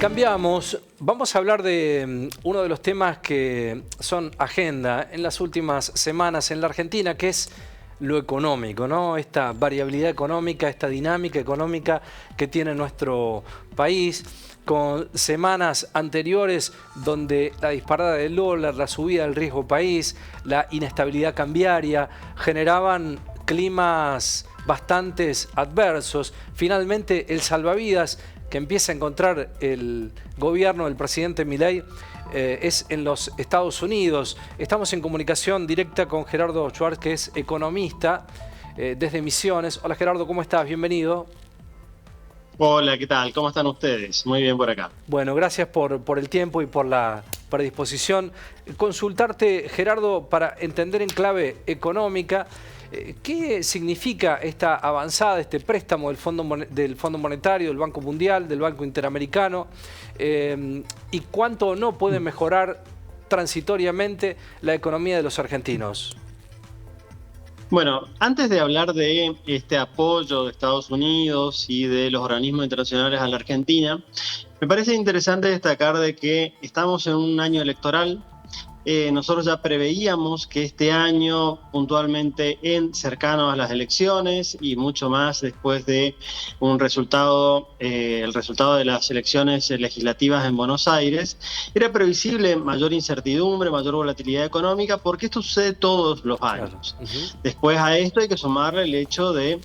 Cambiamos, vamos a hablar de uno de los temas que son agenda en las últimas semanas en la Argentina, que es lo económico, ¿no? Esta variabilidad económica, esta dinámica económica que tiene nuestro país, con semanas anteriores donde la disparada del dólar, la subida del riesgo país, la inestabilidad cambiaria generaban climas bastante adversos. Finalmente, el salvavidas que empieza a encontrar el gobierno del presidente Milei es en los Estados Unidos. Estamos en comunicación directa con Gerardo Schwartz, que es economista desde Misiones. Hola Gerardo, ¿cómo estás? Bienvenido. Hola, ¿qué tal? ¿Cómo están ustedes? Muy bien por acá. Bueno, gracias por el tiempo y por la predisposición. Consultarte, Gerardo, para entender en clave económica, ¿qué significa esta avanzada, este préstamo del Fondo Monetario, del Banco Mundial, del Banco Interamericano? ¿Y cuánto o no puede mejorar transitoriamente la economía de los argentinos? Bueno, antes de hablar de este apoyo de Estados Unidos y de los organismos internacionales a la Argentina, me parece interesante destacar de que estamos en un año electoral. Nosotros ya preveíamos que este año, puntualmente cercano a las elecciones y mucho más después de el resultado de las elecciones legislativas en Buenos Aires, era previsible mayor incertidumbre, mayor volatilidad económica, porque esto sucede todos los años. Claro. Después a esto hay que sumarle el hecho de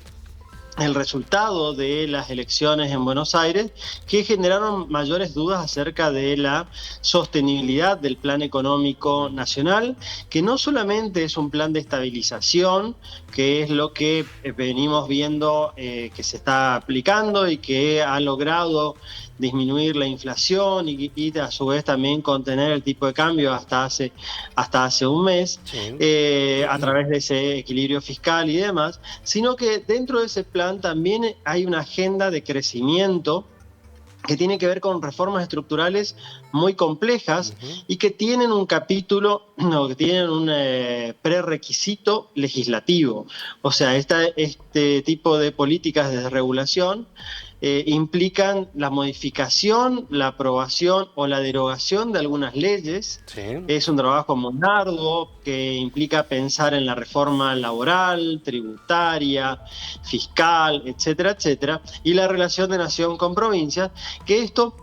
el resultado de las elecciones en Buenos Aires, que generaron mayores dudas acerca de la sostenibilidad del plan económico nacional, que no solamente es un plan de estabilización, que es lo que venimos viendo que se está aplicando y que ha logrado disminuir la inflación y a su vez también contener el tipo de cambio hasta hace un mes, Sí. a través de ese equilibrio fiscal y demás, sino que dentro de ese plan también hay una agenda de crecimiento que tiene que ver con reformas estructurales muy complejas y que tienen un capítulo, no, que tienen un prerequisito legislativo. O sea, este tipo de políticas de desregulación implican la modificación, la aprobación o la derogación de algunas leyes. Sí. Es un trabajo muy arduo que implica pensar en la reforma laboral, tributaria, fiscal, etcétera, etcétera, y la relación de nación con provincias, que esto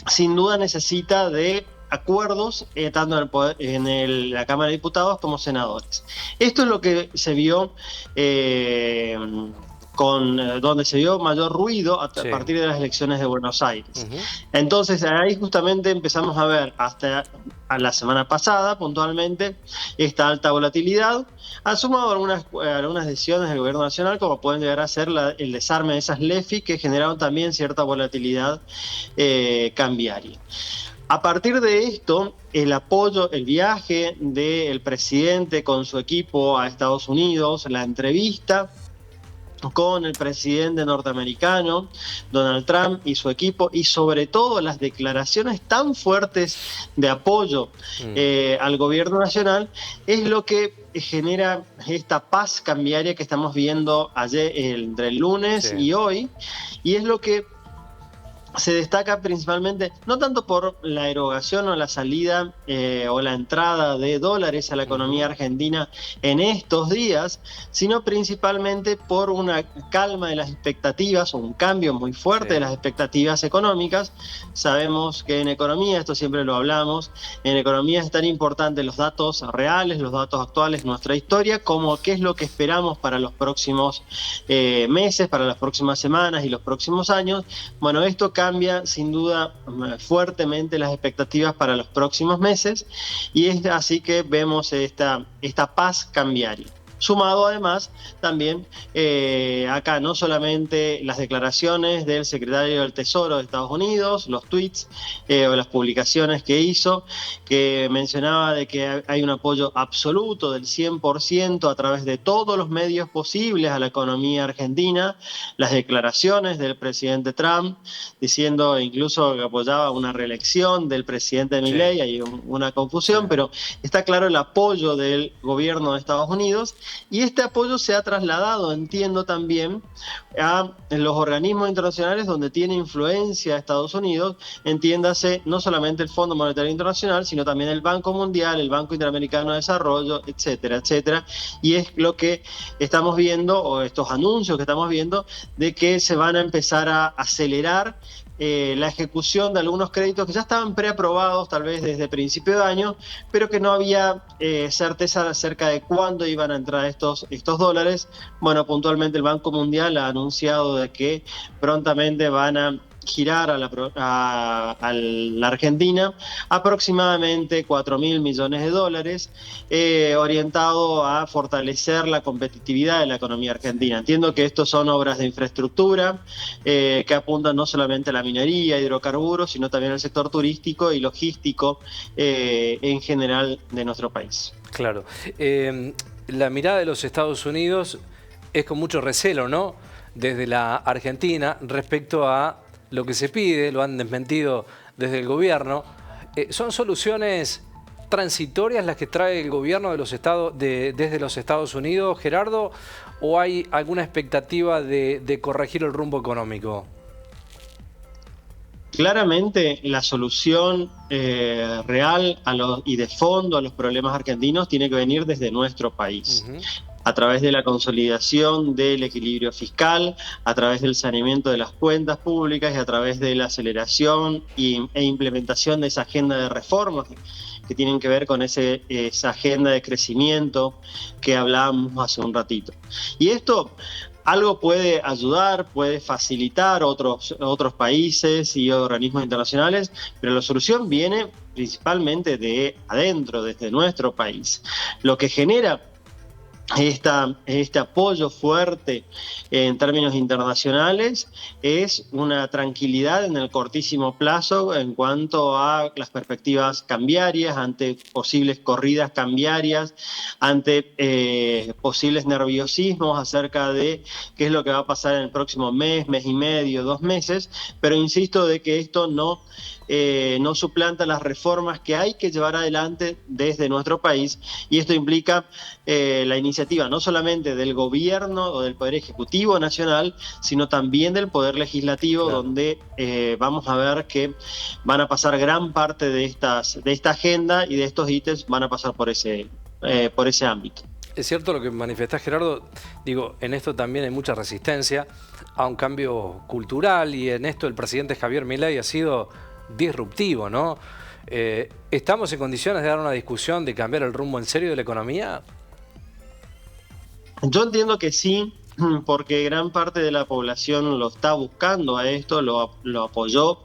sin duda necesita de acuerdos tanto en la Cámara de Diputados como senadores. Esto es lo que se vio donde se vio mayor ruido a partir de las elecciones de Buenos Aires. Entonces ahí justamente empezamos a ver hasta a la semana pasada puntualmente esta alta volatilidad, ha sumado algunas decisiones del gobierno nacional, como pueden llegar a ser el desarme de esas LEFI, que generaron también cierta volatilidad cambiaria. A partir de esto, el apoyo, el viaje del presidente con su equipo a Estados Unidos, la entrevista con el presidente norteamericano, Donald Trump y su equipo, y sobre todo las declaraciones tan fuertes de apoyo al gobierno nacional, es lo que genera esta paz cambiaria que estamos viendo entre el lunes y hoy, y es lo que se destaca principalmente, no tanto por la erogación o la salida o la entrada de dólares a la economía argentina en estos días, sino principalmente por una calma de las expectativas o un cambio muy fuerte de las expectativas económicas. Sabemos que en economía, esto siempre lo hablamos, en economía es tan importante los datos reales, los datos actuales de nuestra historia, como qué es lo que esperamos para los próximos meses, para las próximas semanas y los próximos años. Bueno, esto cambia sin duda fuertemente las expectativas para los próximos meses, y es así que vemos esta paz cambiaria. Sumado además también acá no solamente las declaraciones del secretario del Tesoro de Estados Unidos, los tweets o las publicaciones que hizo, que mencionaba de que hay un apoyo absoluto del 100% a través de todos los medios posibles a la economía argentina, las declaraciones del presidente Trump diciendo incluso que apoyaba una reelección del presidente Milei, hay una confusión, pero está claro el apoyo del gobierno de Estados Unidos. Y este apoyo se ha trasladado, entiendo también, a los organismos internacionales donde tiene influencia Estados Unidos, entiéndase no solamente el Fondo Monetario Internacional, sino también el Banco Mundial, el Banco Interamericano de Desarrollo, etcétera, etcétera. Y es lo que estamos viendo, o estos anuncios que estamos viendo, de que se van a empezar a acelerar la ejecución de algunos créditos que ya estaban preaprobados tal vez desde principio de año, pero que no había certeza acerca de cuándo iban a entrar estos dólares. Bueno, puntualmente el Banco Mundial ha anunciado de que prontamente van a girar a la Argentina aproximadamente 4.000 millones de dólares, orientado a fortalecer la competitividad de la economía argentina. Entiendo que estos son obras de infraestructura que apuntan no solamente a la minería, hidrocarburos, sino también al sector turístico y logístico en general de nuestro país. Claro. La mirada de los Estados Unidos es con mucho recelo, ¿no?, desde la Argentina respecto a lo que se pide, lo han desmentido desde el gobierno. ¿Son soluciones transitorias las que trae el gobierno de desde los Estados Unidos, Gerardo, o hay alguna expectativa de corregir el rumbo económico? Claramente la solución real y de fondo a los problemas argentinos tiene que venir desde nuestro país. A través de la consolidación del equilibrio fiscal, a través del saneamiento de las cuentas públicas y a través de la aceleración e implementación de esa agenda de reformas que tienen que ver con esa agenda de crecimiento que hablábamos hace un ratito. Y esto algo puede ayudar, puede facilitar otros países y organismos internacionales, pero la solución viene principalmente de adentro, desde nuestro país. Lo que genera este apoyo fuerte en términos internacionales es una tranquilidad en el cortísimo plazo en cuanto a las perspectivas cambiarias, ante posibles corridas cambiarias, ante posibles nerviosismos acerca de qué es lo que va a pasar en el próximo mes, mes y medio, 2 meses, pero insisto de que esto no suplanta las reformas que hay que llevar adelante desde nuestro país, y esto implica la iniciativa no solamente del gobierno o del Poder Ejecutivo Nacional, sino también del Poder Legislativo, claro, donde vamos a ver que van a pasar gran parte de esta agenda y de estos ítems van a pasar por ese ámbito. Es cierto lo que manifestás, Gerardo. Digo, en esto también hay mucha resistencia a un cambio cultural, y en esto el presidente Javier Milei ha sido disruptivo, ¿no? ¿Estamos en condiciones de dar una discusión de cambiar el rumbo en serio de la economía? Yo entiendo que sí, porque gran parte de la población lo está buscando a esto, lo apoyó.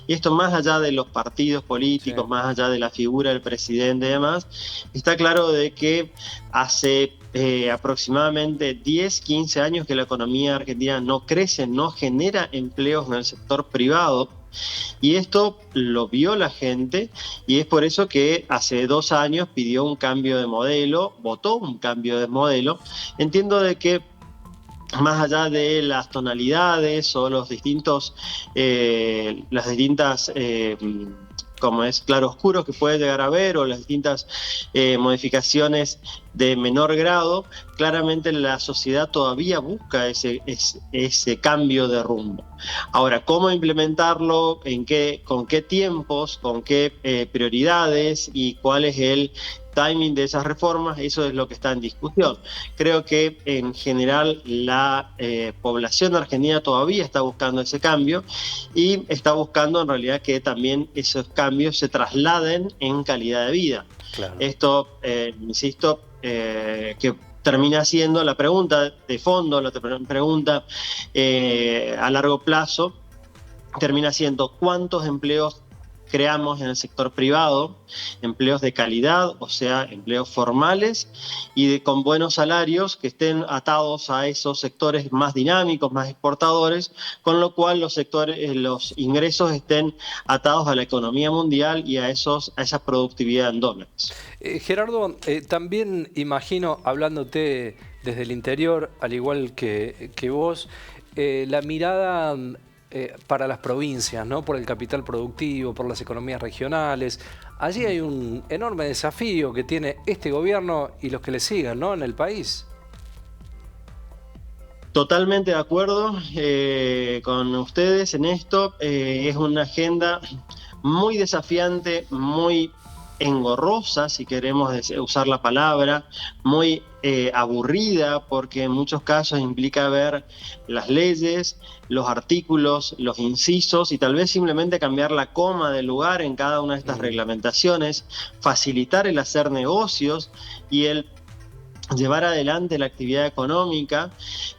Y esto, más allá de los partidos políticos, sí, más allá de la figura del presidente y demás, está claro de que hace aproximadamente 10, 15 años que la economía argentina no crece, no genera empleos en el sector privado. Y esto lo vio la gente, y es por eso que hace 2 años pidió un cambio de modelo, votó un cambio de modelo. Entiendo de que más allá de las tonalidades o las distintas como es claroscuros que puede llegar a haber, o las distintas modificaciones de menor grado, claramente la sociedad todavía busca ese cambio de rumbo. Ahora, ¿cómo implementarlo? ¿Con qué tiempos? ¿Con qué prioridades? ¿Y cuál es el timing de esas reformas? Eso es lo que está en discusión. Creo que en general la población argentina todavía está buscando ese cambio, y está buscando en realidad que también esos cambios se trasladen en calidad de vida. Claro. Esto, insisto, que termina siendo la pregunta de fondo, la pregunta a largo plazo, termina siendo cuántos empleos creamos en el sector privado, empleos de calidad, o sea, empleos formales y con buenos salarios que estén atados a esos sectores más dinámicos, más exportadores, con lo cual los ingresos estén atados a la economía mundial y a esa productividad en dólares. Gerardo, también imagino, hablándote desde el interior, al igual que vos, la mirada para las provincias, ¿no? Por el capital productivo, por las economías regionales. Allí hay un enorme desafío que tiene este gobierno y los que le sigan, ¿no? En el país. Totalmente de acuerdo con ustedes en esto. Es una agenda muy desafiante, muy engorrosa, si queremos usar la palabra, muy aburrida, porque en muchos casos implica ver las leyes, los artículos, los incisos y tal vez simplemente cambiar la coma del lugar en cada una de estas reglamentaciones, facilitar el hacer negocios y el llevar adelante la actividad económica,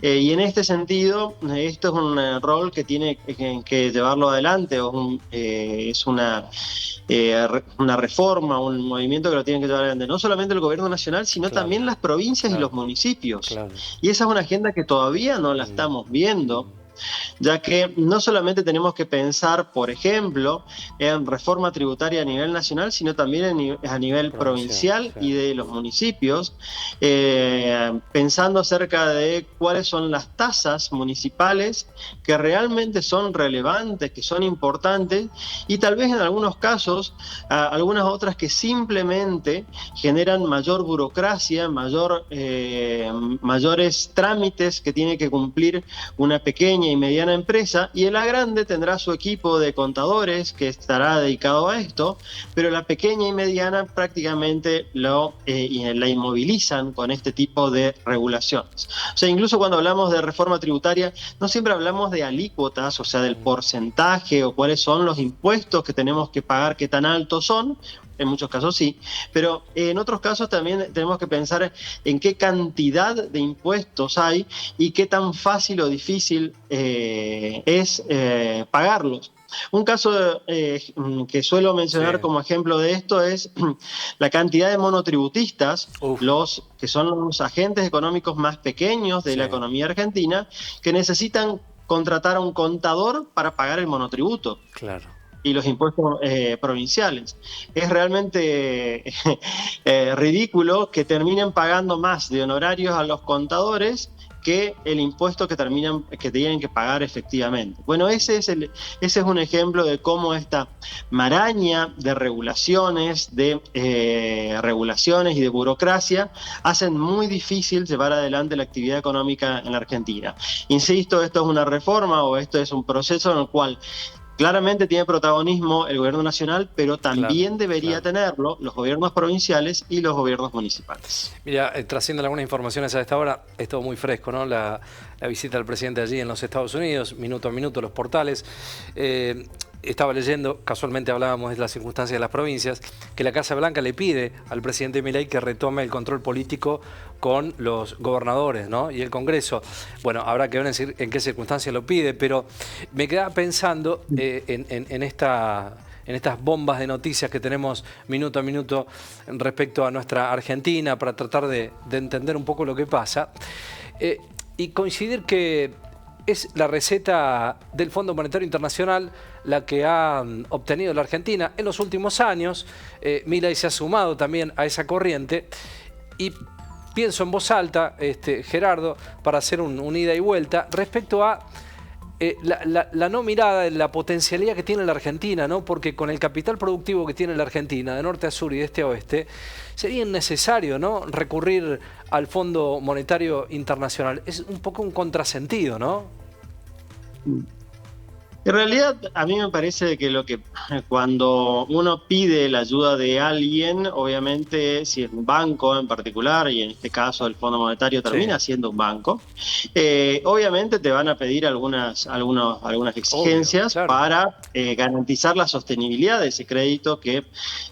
y en este sentido esto es un rol que tiene que llevarlo adelante, es una reforma, un movimiento que lo tiene que llevar adelante no solamente el gobierno nacional, sino también las provincias y los municipios. Y esa es una agenda que todavía no la estamos viendo, ya que no solamente tenemos que pensar, por ejemplo, en reforma tributaria a nivel nacional, sino también a nivel provincial y de los municipios, pensando acerca de cuáles son las tasas municipales que realmente son relevantes, que son importantes, y tal vez en algunos casos, algunas otras que simplemente generan mayor burocracia, mayores trámites que tiene que cumplir una pequeña y mediana empresa, y la grande tendrá su equipo de contadores que estará dedicado a esto, pero la pequeña y mediana prácticamente la inmovilizan con este tipo de regulaciones. O sea, incluso cuando hablamos de reforma tributaria, no siempre hablamos de alícuotas, o sea, del porcentaje o cuáles son los impuestos que tenemos que pagar, qué tan altos son. En muchos casos sí, pero en otros casos también tenemos que pensar en qué cantidad de impuestos hay y qué tan fácil o difícil es pagarlos. Un caso que suelo mencionar como ejemplo de esto es la cantidad de monotributistas, que son los agentes económicos más pequeños de la economía argentina, que necesitan contratar a un contador para pagar el monotributo. Claro. Y los impuestos provinciales. Es realmente ridículo que terminen pagando más de honorarios a los contadores que el impuesto que tienen que pagar efectivamente. Bueno, ese es un ejemplo de cómo esta maraña de regulaciones y de burocracia hacen muy difícil llevar adelante la actividad económica en la Argentina. Insisto, esto es una reforma o esto es un proceso en el cual claramente tiene protagonismo el gobierno nacional, pero también debería tenerlo los gobiernos provinciales y los gobiernos municipales. Mira, trascienden algunas informaciones a esta hora, es todo muy fresco, ¿no? La visita del presidente allí en los Estados Unidos, minuto a minuto, los portales. Estaba leyendo, casualmente hablábamos de las circunstancias de las provincias, que la Casa Blanca le pide al presidente Milei que retome el control político con los gobernadores, ¿no? Y el Congreso. Bueno, habrá que ver en qué circunstancias lo pide, pero me quedaba pensando en estas bombas de noticias que tenemos minuto a minuto respecto a nuestra Argentina para tratar de entender un poco lo que pasa y coincidir que es la receta del Fondo Monetario Internacional la que ha obtenido la Argentina en los últimos años. Milei se ha sumado también a esa corriente y pienso en voz alta, Gerardo, para hacer un ida y vuelta respecto a la no mirada, la potencialidad que tiene la Argentina, ¿no? Porque con el capital productivo que tiene la Argentina, de norte a sur y de este a oeste, sería innecesario, ¿no?, recurrir al Fondo Monetario Internacional. Es un poco un contrasentido, ¿no? En realidad, a mí me parece que cuando uno pide la ayuda de alguien, obviamente, si es un banco en particular, y en este caso el Fondo Monetario termina siendo un banco, obviamente te van a pedir algunas exigencias para garantizar la sostenibilidad de ese crédito que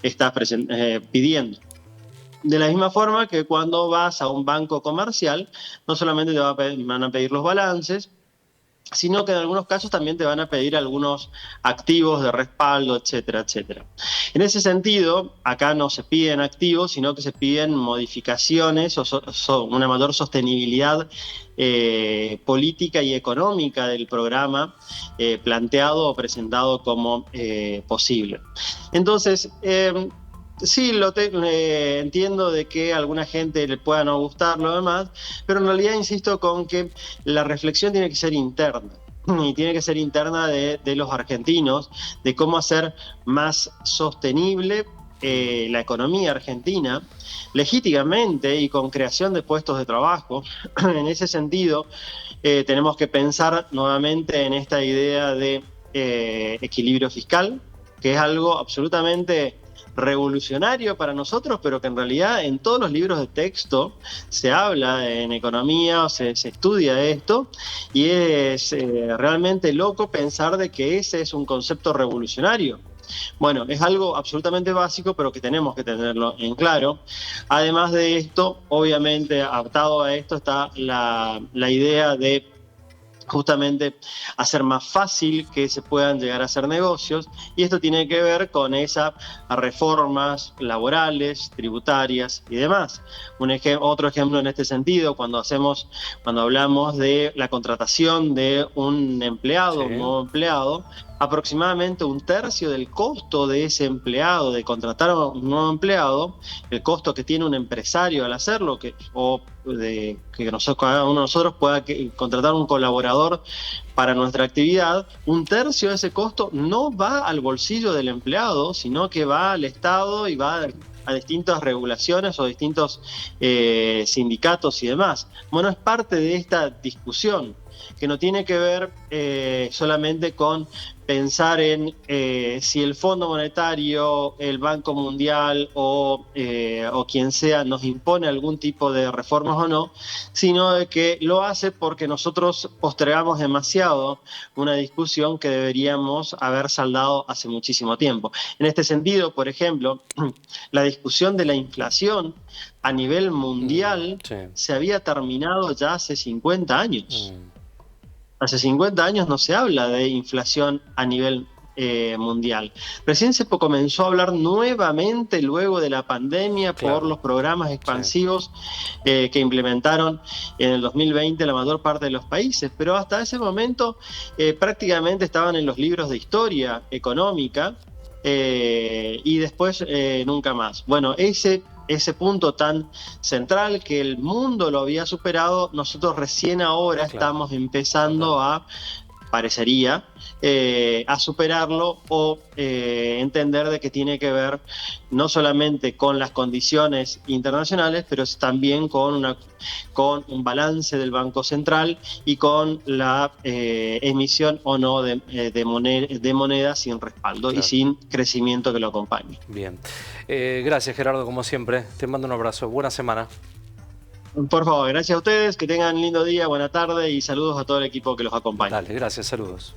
estás pidiendo. De la misma forma que cuando vas a un banco comercial, no solamente van a pedir los balances, sino que en algunos casos también te van a pedir algunos activos de respaldo, etcétera, etcétera. En ese sentido, acá no se piden activos, sino que se piden modificaciones o una mayor sostenibilidad política y económica del programa planteado o presentado como posible. Entonces, sí, entiendo de que a alguna gente le pueda no gustar lo demás, pero en realidad insisto con que la reflexión tiene que ser interna. y tiene que ser interna de los argentinos, de cómo hacer más sostenible la economía argentina, legítimamente y con creación de puestos de trabajo. En ese sentido, tenemos que pensar nuevamente en esta idea de equilibrio fiscal, que es algo absolutamente revolucionario para nosotros, pero que en realidad en todos los libros de texto se habla en economía, se estudia esto, y es realmente loco pensar de que ese es un concepto revolucionario. Bueno, es algo absolutamente básico, pero que tenemos que tenerlo en claro. Además de esto, obviamente, atado a esto está la idea de justamente hacer más fácil que se puedan llegar a hacer negocios, y esto tiene que ver con esas reformas laborales, tributarias y demás. Otro ejemplo en este sentido, cuando hablamos de la contratación de un empleado, un nuevo empleado, aproximadamente un tercio del costo de ese empleado, de contratar a un nuevo empleado, el costo que tiene un empresario al hacerlo, que cada uno de nosotros pueda contratar un colaborador para nuestra actividad, un tercio de ese costo no va al bolsillo del empleado, sino que va al Estado y va a distintas regulaciones o distintos sindicatos y demás. Bueno, es parte de esta discusión que no tiene que ver solamente con pensar en si el Fondo Monetario, el Banco Mundial o quien sea nos impone algún tipo de reformas o no, sino de que lo hace porque nosotros postergamos demasiado una discusión que deberíamos haber saldado hace muchísimo tiempo. En este sentido, por ejemplo, la discusión de la inflación a nivel mundial se había terminado ya hace 50 años. Hace 50 años no se habla de inflación a nivel mundial. Recién se comenzó a hablar nuevamente luego de la pandemia por los programas expansivos que implementaron en el 2020 la mayor parte de los países, pero hasta ese momento prácticamente estaban en los libros de historia económica y después nunca más. Bueno, ese punto tan central que el mundo lo había superado, nosotros recién ahora estamos empezando parecería, a superarlo o entender de que tiene que ver no solamente con las condiciones internacionales, pero también con un balance del Banco Central y con la emisión o no de moneda sin respaldo y sin crecimiento que lo acompañe. Bien. Gracias, Gerardo, como siempre. Te mando un abrazo. Buena semana. Por favor, gracias a ustedes, que tengan un lindo día, buena tarde y saludos a todo el equipo que los acompaña. Dale, gracias, saludos.